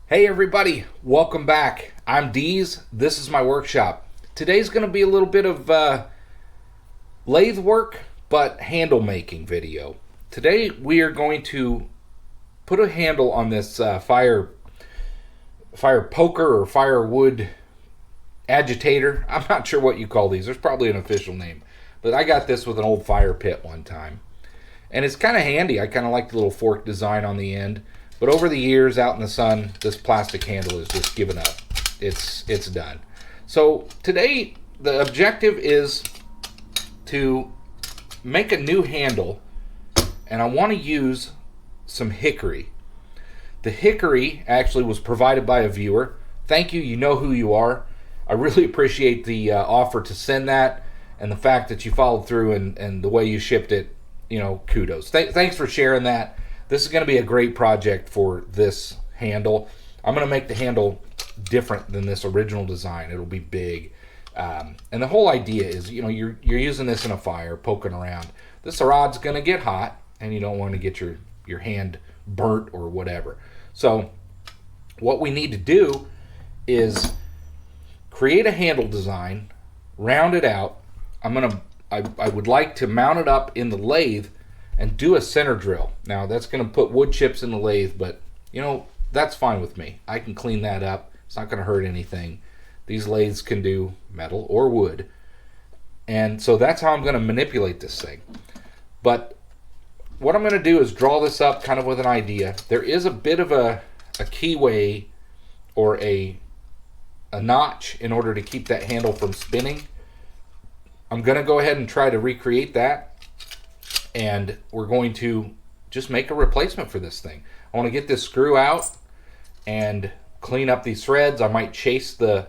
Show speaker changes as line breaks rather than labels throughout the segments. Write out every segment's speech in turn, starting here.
Hey everybody, welcome back. I'm Deez. This is my workshop. Today's going to be a little bit of lathe work, but handle making video. Today we are going to put a handle on this fire poker or firewood agitator. I'm not sure what you call these. There's probably an official name, but I got this with an old fire pit one time, and it's kind of handy. I kind of like the little fork design on the end. But over the years out in the sun, this plastic handle is just given up. It's done. So today the objective is to make a new handle, and I want to use some hickory. The hickory actually was provided by a viewer. Thank you. You know who you are. I really appreciate the offer to send that, and the fact that you followed through and the way you shipped it. You know, kudos. Thanks for sharing that. This is going to be a great project for this handle. I'm going to make the handle different than this original design. It'll be big. And the whole idea is, you know, you're using this in a fire, poking around. This rod's going to get hot, and you don't want to get your hand burnt or whatever. So what we need to do is create a handle design, round it out. I would like to mount it up in the lathe and do a center drill. Now that's going to put wood chips in the lathe, but you know, that's fine with me. I can clean that up. It's not going to hurt anything. These lathes can do metal or wood. And so that's how I'm going to manipulate this thing. But what I'm going to do is draw this up kind of with an idea. There is a bit of a keyway or a notch in order to keep that handle from spinning. I'm going to go ahead and try to recreate that. And we're going to just make a replacement for this thing. I want to get this screw out and clean up these threads. I might chase the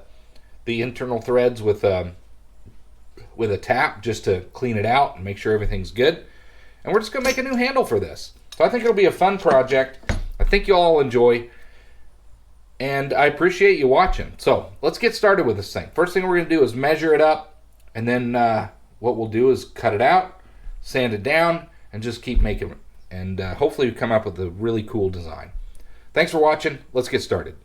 internal threads with a tap just to clean it out and make sure everything's good. And we're just going to make a new handle for this. So I think it'll be a fun project. I think you'll all enjoy. And I appreciate you watching. So let's get started with this thing. First thing we're going to do is measure it up. And then what we'll do is cut it out, sand it down, and just keep making it. And hopefully we come up with a really cool design. Thanks for watching. Let's get started.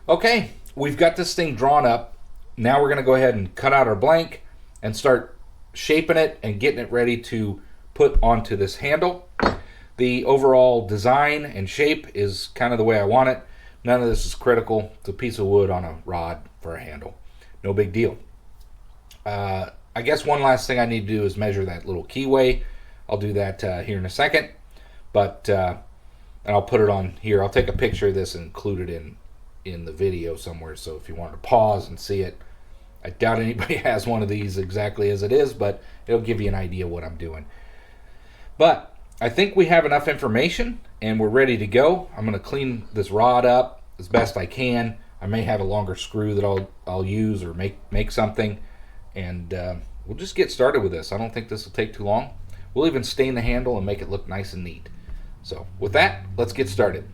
Okay, we've got this thing drawn up. Now we're going to go ahead and cut out our blank and start shaping it and getting it ready to put onto this handle. The overall design and shape is kind of the way I want it. None of this is critical. It's a piece of wood on a rod for a handle. No big deal. I guess one last thing I need to do is measure that little keyway. I'll do that here in a second. But and I'll put it on here. I'll take a picture of this and include it in the video somewhere, so if you want to pause and see it. I doubt anybody has one of these exactly as it is, but it'll give you an idea what I'm doing. But I think we have enough information and we're ready to go. I'm going to clean this rod up as best I can. I may have a longer screw that I'll use or make something, and we'll just get started with this. I don't think this will take too long. We'll even stain the handle and make it look nice and neat. So with that, let's get started.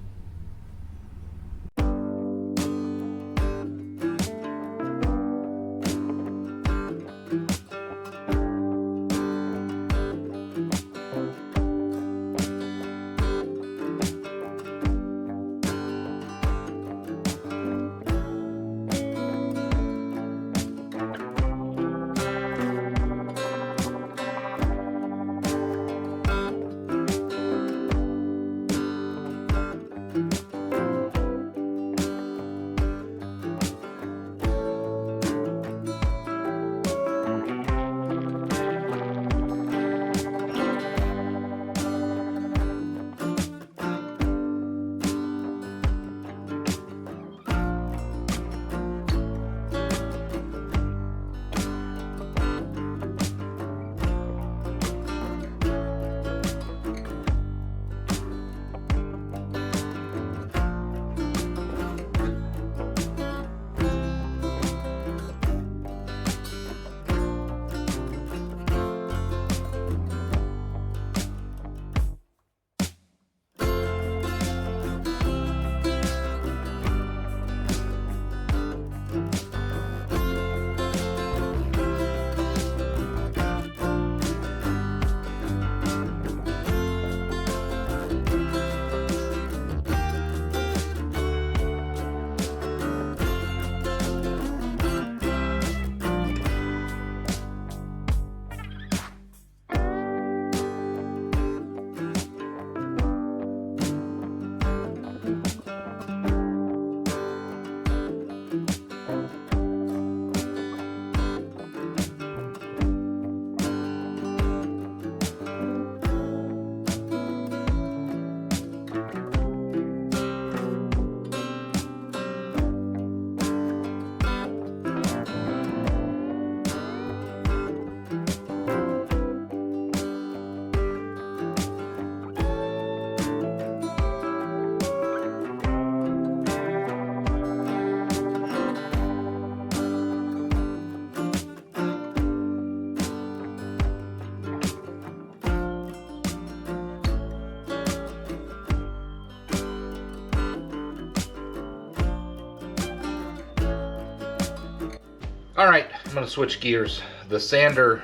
Alright, I'm going to switch gears. The sander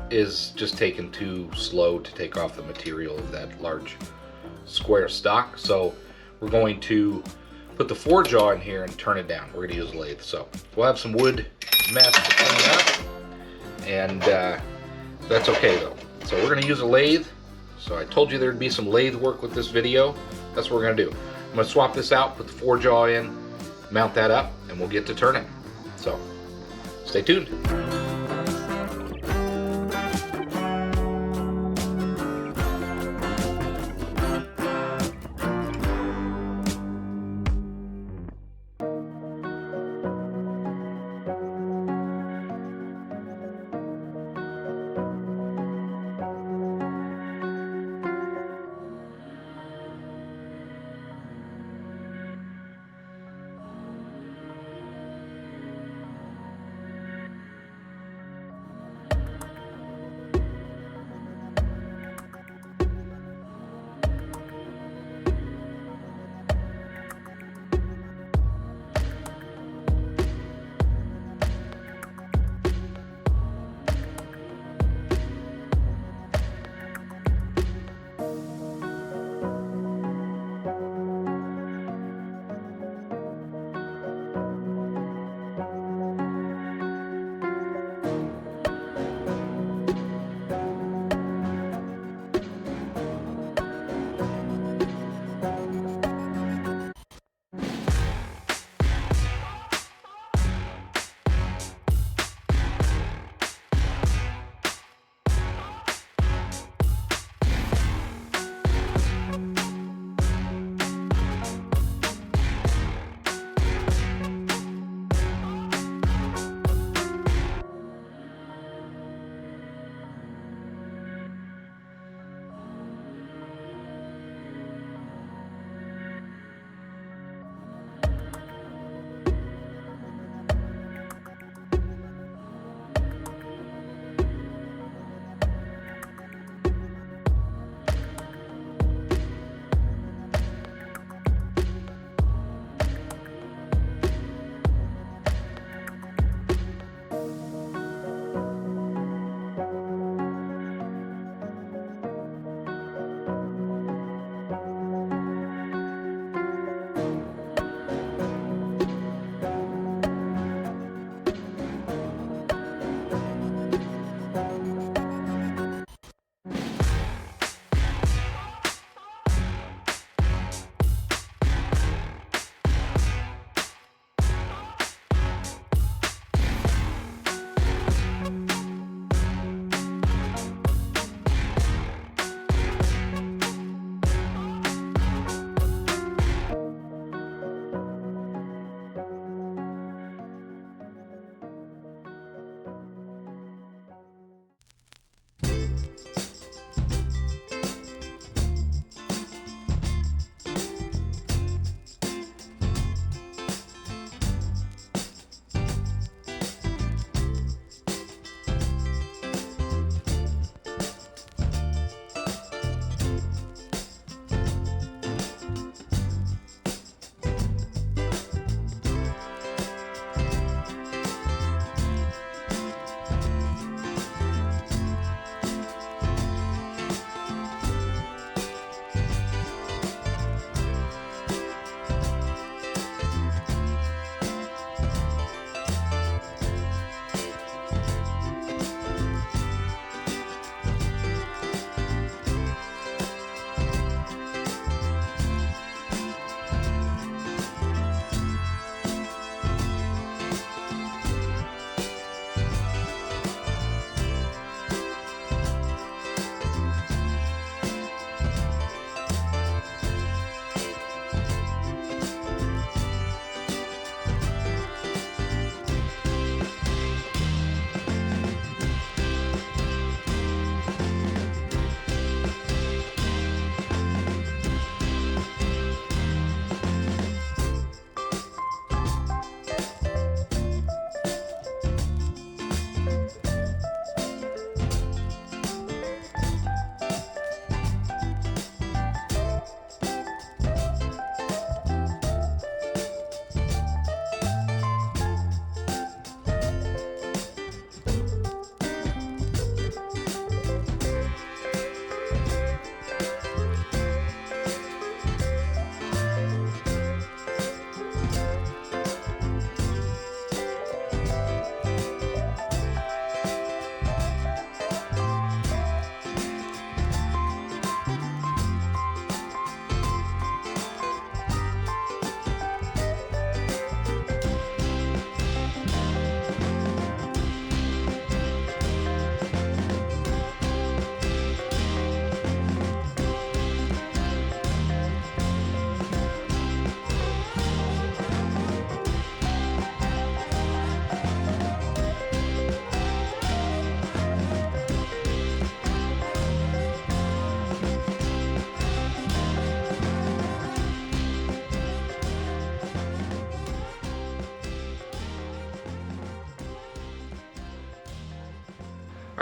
is just taking too slow to take off the material of that large square stock, so we're going to put the four-jaw in here and turn it down. We're going to use a lathe. So we'll have some wood mess to clean up, and that's okay though. So we're going to use a lathe. So I told you there'd be some lathe work with this video. That's what we're going to do. I'm going to swap this out, put the four-jaw in, mount that up, and we'll get to turning. So stay tuned.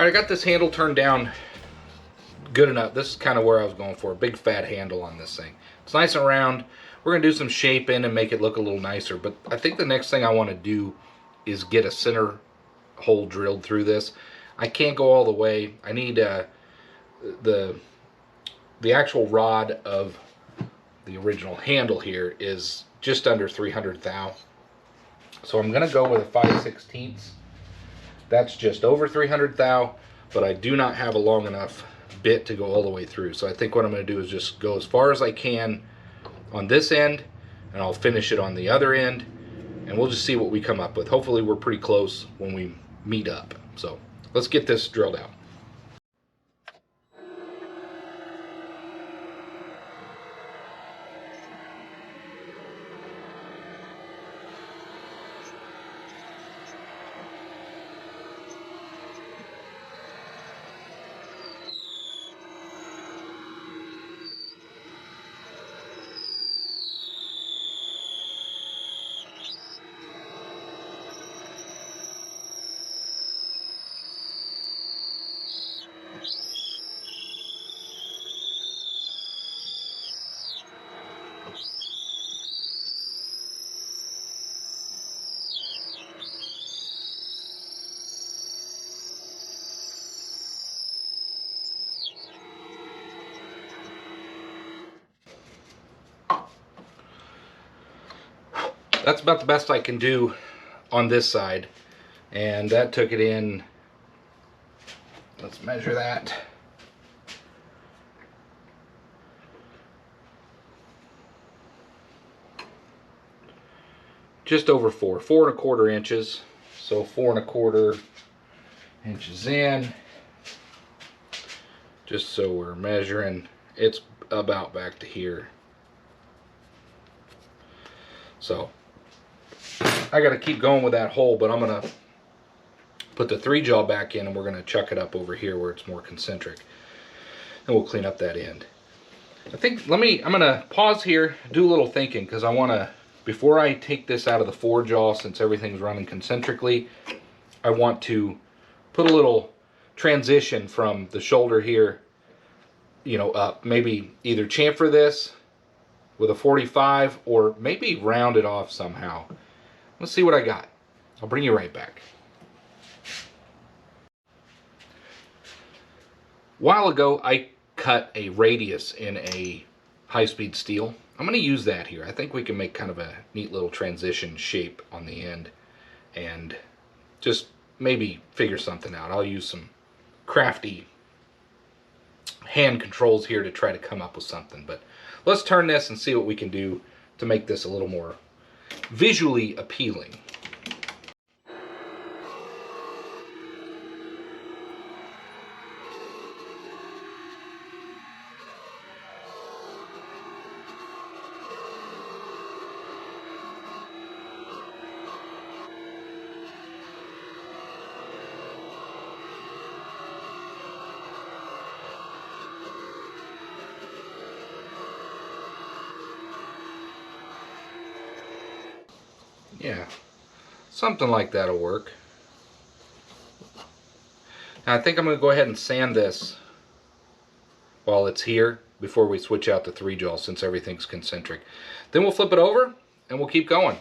All right, I got this handle turned down good enough. This is kind of where I was going for, a big fat handle on this thing. It's nice and round. We're going to do some shaping and make it look a little nicer, but I think the next thing I want to do is get a center hole drilled through this. I can't go all the way. I need the actual rod of the original handle here is just under 300 thou. So I'm going to go with a 5/16. That's just over 300 thou, but I do not have a long enough bit to go all the way through. So I think what I'm going to do is just go as far as I can on this end, and I'll finish it on the other end, and we'll just see what we come up with. Hopefully we're pretty close when we meet up. So let's get this drilled out. That's about the best I can do on this side, and that took it in, let's measure that, just over 4.25 inches. So 4.25 inches in, just so we're measuring, it's about back to here. So I got to keep going with that hole, but I'm going to put the 3-jaw back in, and we're going to chuck it up over here where it's more concentric, and we'll clean up that end. I think, I'm going to pause here, do a little thinking, because I want to, before I take this out of the 4-jaw, since everything's running concentrically, I want to put a little transition from the shoulder here, you know, up. Maybe either chamfer this with a 45, or maybe round it off somehow. Let's see what I got. I'll bring you right back. A while ago, I cut a radius in a high-speed steel. I'm going to use that here. I think we can make kind of a neat little transition shape on the end, and just maybe figure something out. I'll use some crafty hand controls here to try to come up with something. But let's turn this and see what we can do to make this a little more visually appealing. Yeah, something like that'll work. Now I think I'm going to go ahead and sand this while it's here before we switch out the 3-jaw, since everything's concentric. Then we'll flip it over and we'll keep going.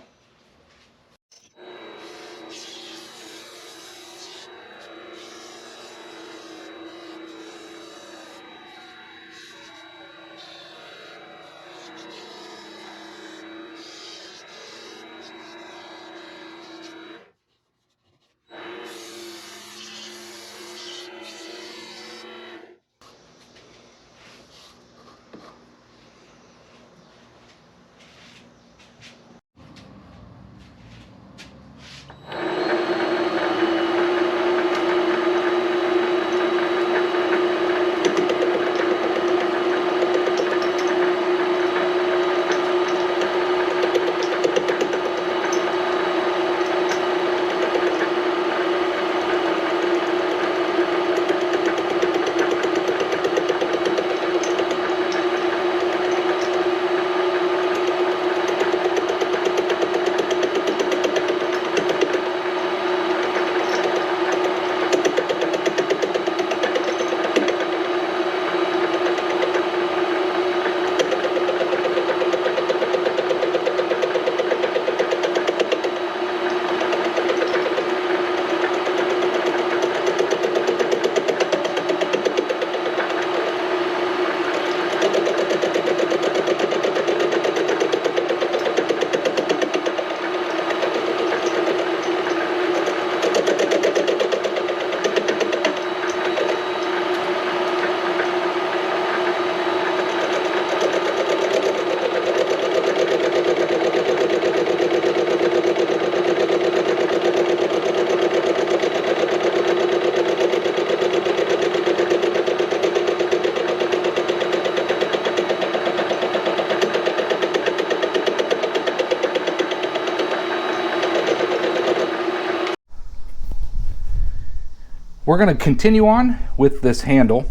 we're going to continue on with this handle.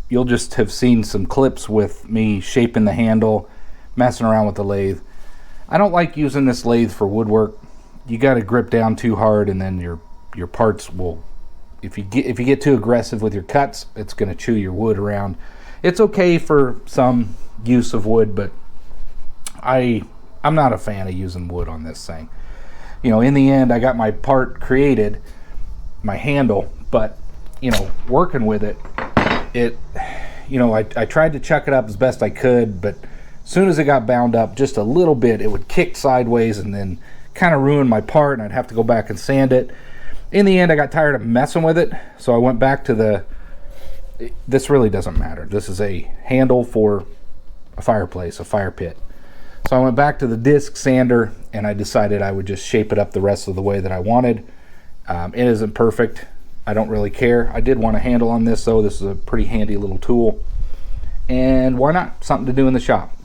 You'll just have seen some clips with me shaping the handle, messing around with the lathe. I don't like using this lathe for woodwork. You got to grip down too hard, and then your parts will, if you get too aggressive with your cuts, it's going to chew your wood around. It's okay for some use of wood, but I'm not a fan of using wood on this thing. You know, in the end, I got my part created, my handle, but you know, working with it, you know, I tried to chuck it up as best I could, but as soon as it got bound up just a little bit, it would kick sideways and then kind of ruin my part, and I'd have to go back and sand it. In the end, I got tired of messing with it, so I went back to this really doesn't matter. This is a handle for a fireplace, a fire pit. So I went back to the disc sander, and I decided I would just shape it up the rest of the way that I wanted. It isn't perfect. I don't really care. I did want a handle on this, though. This is a pretty handy little tool. And why not? Something to do in the shop.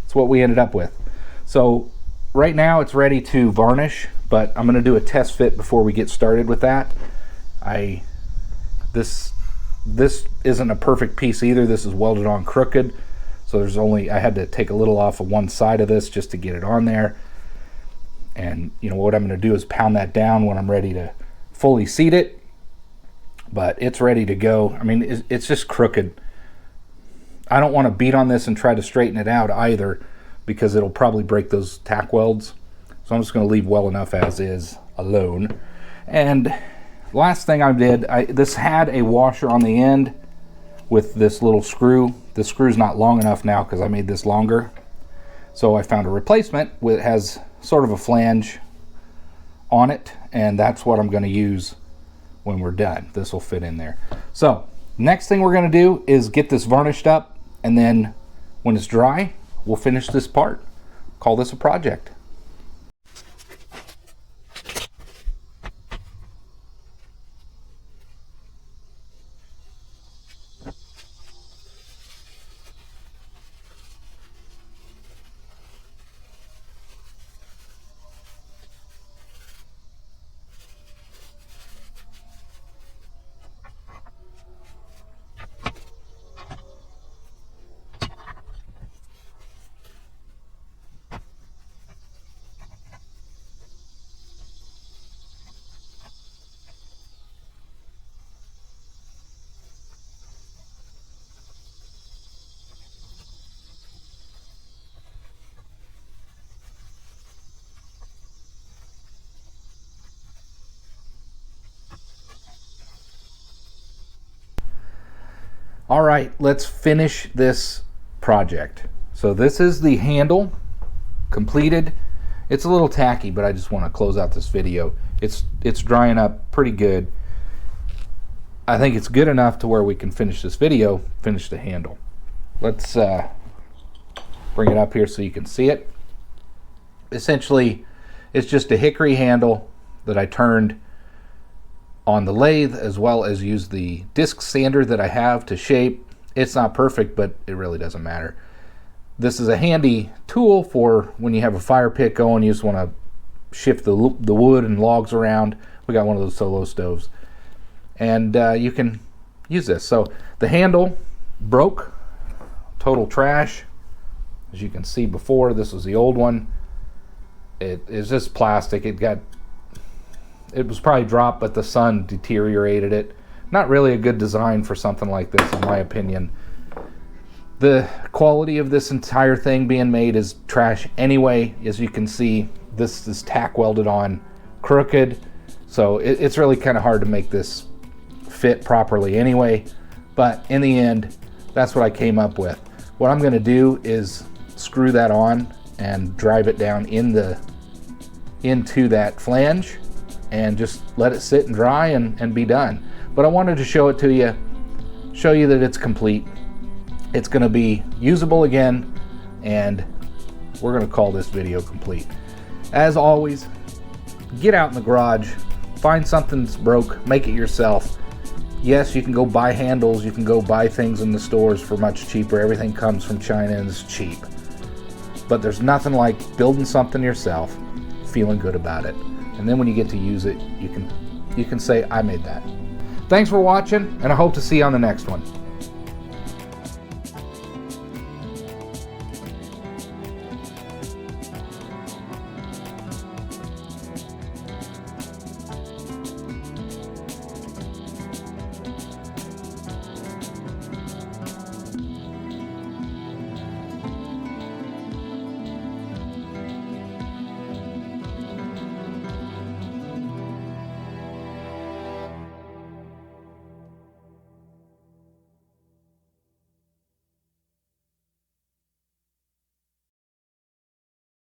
That's what we ended up with. So right now it's ready to varnish, but I'm going to do a test fit before we get started with that. This isn't a perfect piece either. This is welded on crooked. So I had to take a little off of one side of this just to get it on there. And you know what I'm going to do is pound that down when I'm ready to fully seat it. But it's ready to go. I mean, it's just crooked. I don't want to beat on this and try to straighten it out either, because it'll probably break those tack welds. So I'm just going to leave well enough as is alone. And last thing I did, this had a washer on the end with this little screw. The screw's not long enough now because I made this longer. So I found a replacement that has sort of a flange on it, and that's what I'm going to use when we're done. This will fit in there. So next thing we're going to do is get this varnished up, and then when it's dry, we'll finish this part. Call this a project. All right, let's finish this project. So this is the handle completed. It's a little tacky, but I just want to close out this video. It's drying up pretty good. I think it's good enough to where we can finish this video, finish the handle. Let's bring it up here so you can see it. Essentially, it's just a hickory handle that I turned on the lathe, as well as use the disc sander that I have to shape. It's not perfect, but it really doesn't matter. This is a handy tool for when you have a fire pit going, you just want to shift the wood and logs around. We got one of those solo stoves, and you can use this. So the handle broke, total trash. As you can see before, this was the old one. It is just plastic. It was probably dropped, but the sun deteriorated it. Not really a good design for something like this, in my opinion. The quality of this entire thing being made is trash anyway. As you can see, this is tack welded on crooked, so it's really kind of hard to make this fit properly anyway. But in the end, that's what I came up with. What I'm going to do is screw that on and drive it down into that flange, and just let it sit and dry and be done. But I wanted to show it to you, show you that it's complete. It's going to be usable again, and we're going to call this video complete. As always, get out in the garage, find something that's broke, make it yourself. Yes, you can go buy handles, you can go buy things in the stores for much cheaper. Everything comes from China and is cheap. But there's nothing like building something yourself, feeling good about it. And then when you get to use it, you can say, I made that. Thanks for watching, and I hope to see you on the next one.